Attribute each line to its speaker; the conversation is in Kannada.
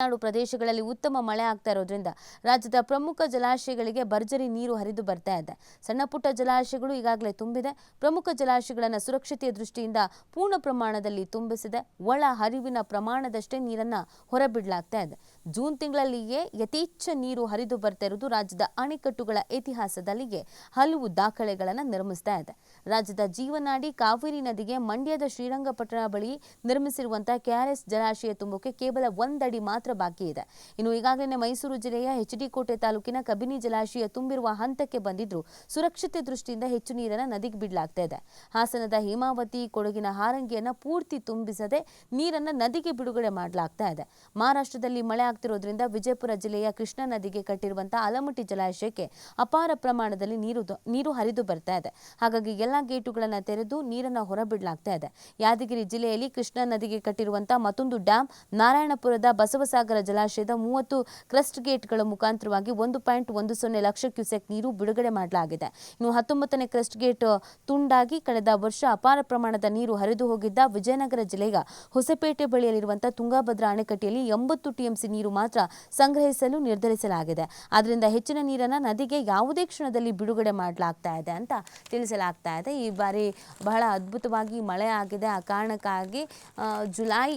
Speaker 1: ನಾಡು ಪ್ರದೇಶಗಳಲ್ಲಿ ಉತ್ತಮ ಮಳೆ ಆಗ್ತಾ ಇರೋದ್ರಿಂದ ರಾಜ್ಯದ ಪ್ರಮುಖ ಜಲಾಶಯಗಳಿಗೆ ಭರ್ಜರಿ ನೀರು ಹರಿದು ಬರ್ತಾ ಇದೆ. ಸಣ್ಣ ಪುಟ್ಟ ಜಲಾಶಯಗಳು ಈಗಾಗಲೇ ತುಂಬಿದೆ. ಪ್ರಮುಖ ಜಲಾಶಯಗಳನ್ನು ಸುರಕ್ಷತೆಯ ದೃಷ್ಟಿಯಿಂದ ಪೂರ್ಣ ಪ್ರಮಾಣದಲ್ಲಿ ತುಂಬಿಸಿದೆ. ಒಳ ಹರಿವಿನ ಪ್ರಮಾಣದಷ್ಟೇ ನೀರನ್ನ ಹೊರಬಿಡಲಾಗ್ತಾ ಇದೆ. ಜೂನ್ ತಿಂಗಳಲ್ಲಿಯೇ ಯಥೇಚ್ಛ ನೀರು ಹರಿದು ಬರ್ತಾ ಇರುವುದು ರಾಜ್ಯದ ಅಣೆಕಟ್ಟುಗಳ ಇತಿಹಾಸದಲ್ಲಿಯೇ ಹಲವು ದಾಖಲೆಗಳನ್ನು ನಿರ್ಮಿಸ್ತಾ ಇದೆ. ರಾಜ್ಯದ ಜೀವನಾಡಿ ಕಾವೇರಿ ನದಿಗೆ ಮಂಡ್ಯದ ಶ್ರೀರಂಗಪಟ್ಟಣ ಬಳಿ ನಿರ್ಮಿಸಿರುವಂತಹ ಕೆಆರ್ಎಸ್ ಜಲಾಶಯ ತುಂಬಕ್ಕೆ ಕೇವಲ 1 ಅಡಿ ಮಾತ್ರ ಬಾಕಿ ಇದೆ. ಇನ್ನು ಈಗಾಗಲೇ ಮೈಸೂರು ಜಿಲ್ಲೆಯ ಎಚ್ಡಿ ಕೋಟೆ ತಾಲೂಕಿನ ಕಬಿನಿ ಜಲಾಶಯ ತುಂಬಿರುವ ಹಂತಕ್ಕೆ ಬಂದಿದ್ರು ಸುರಕ್ಷತೆ ದೃಷ್ಟಿಯಿಂದ ಹೆಚ್ಚು ನೀರನ್ನು ನದಿಗೆ ಬಿಡಲಾಗ್ತಾ ಇದೆ. ಹಾಸನದ ಹೇಮಾವತಿ, ಕೊಡಗಿನ ಹಾರಂಗಿಯನ್ನ ಪೂರ್ತಿ ತುಂಬಿಸದೆ ನೀರನ್ನ ನದಿಗೆ ಬಿಡುಗಡೆ ಮಾಡಲಾಗ್ತಾ ಇದೆ. ಮಹಾರಾಷ್ಟ್ರದಲ್ಲಿ ಮಳೆ ಆಗ್ತಿರೋದ್ರಿಂದ ವಿಜಯಪುರ ಜಿಲ್ಲೆಯ ಕೃಷ್ಣಾ ನದಿಗೆ ಕಟ್ಟಿರುವಂತಹ ಆಲಮಟ್ಟಿ ಜಲಾಶಯಕ್ಕೆ ಅಪಾರ ಪ್ರಮಾಣದಲ್ಲಿ ನೀರು ಹರಿದು ಬರ್ತಾ ಇದೆ. ಹಾಗಾಗಿ ಎಲ್ಲಾ ಗೇಟುಗಳನ್ನು ತೆರೆದು ನೀರನ್ನು ಹೊರಬಿಡಲಾಗ್ತಾ ಇದೆ. ಯಾದಗಿರಿ ಜಿಲ್ಲೆಯಲ್ಲಿ ಕೃಷ್ಣಾ ನದಿಗೆ ಕಟ್ಟಿರುವಂತಹ ಮತ್ತೊಂದು ಡ್ಯಾಂ ನಾರಾಯಣಪುರದ ಬಸವಸಾಗರ ಜಲಾಶಯದ 30 ಕ್ರಸ್ಟ್ ಗೇಟ್ಗಳ ಮುಖಾಂತರವಾಗಿ 1.10 ಲಕ್ಷ ಕ್ಯೂಸೆಕ್ ನೀರು ಬಿಡುಗಡೆ ಮಾಡಲಾಗಿದೆ. ಇನ್ನು 19ನೇ ಕ್ರಸ್ಟ್ ಗೇಟ್ ತುಂಡಾಗಿ ಕಳೆದ ವರ್ಷ ಅಪಾರ ಪ್ರಮಾಣದ ನೀರು ಹರಿದು ಹೋಗಿದ್ದ ವಿಜಯನಗರ ಜಿಲ್ಲೆಯ ಹೊಸಪೇಟೆ ಬಳಿಯಲ್ಲಿರುವಂತಹ ತುಂಗಭದ್ರಾ ಅಣೆಕಟ್ಟೆಯಲ್ಲಿ 80 ಟಿಎಂಸಿ ನೀರು ಮಾತ್ರ ಸಂಗ್ರಹಿಸಲು ನಿರ್ಧರಿಸಲಾಗಿದೆ. ಆದ್ದರಿಂದ ಹೆಚ್ಚಿನ ನೀರನ್ನು ನದಿಗೆ ಯಾವುದೇ ಕ್ಷಣದಲ್ಲಿ ಬಿಡುಗಡೆ ಮಾಡಲಾಗ್ತಾ ಇದೆ ಅಂತ ತಿಳಿಸಲಾಗ್ತಾ ಇದೆ. ಈ ಬಾರಿ ಬಹಳ ಅದ್ಭುತವಾಗಿ ಮಳೆ ಆಗಿದೆ. ಆ ಕಾರಣಕ್ಕಾಗಿ ಜುಲೈ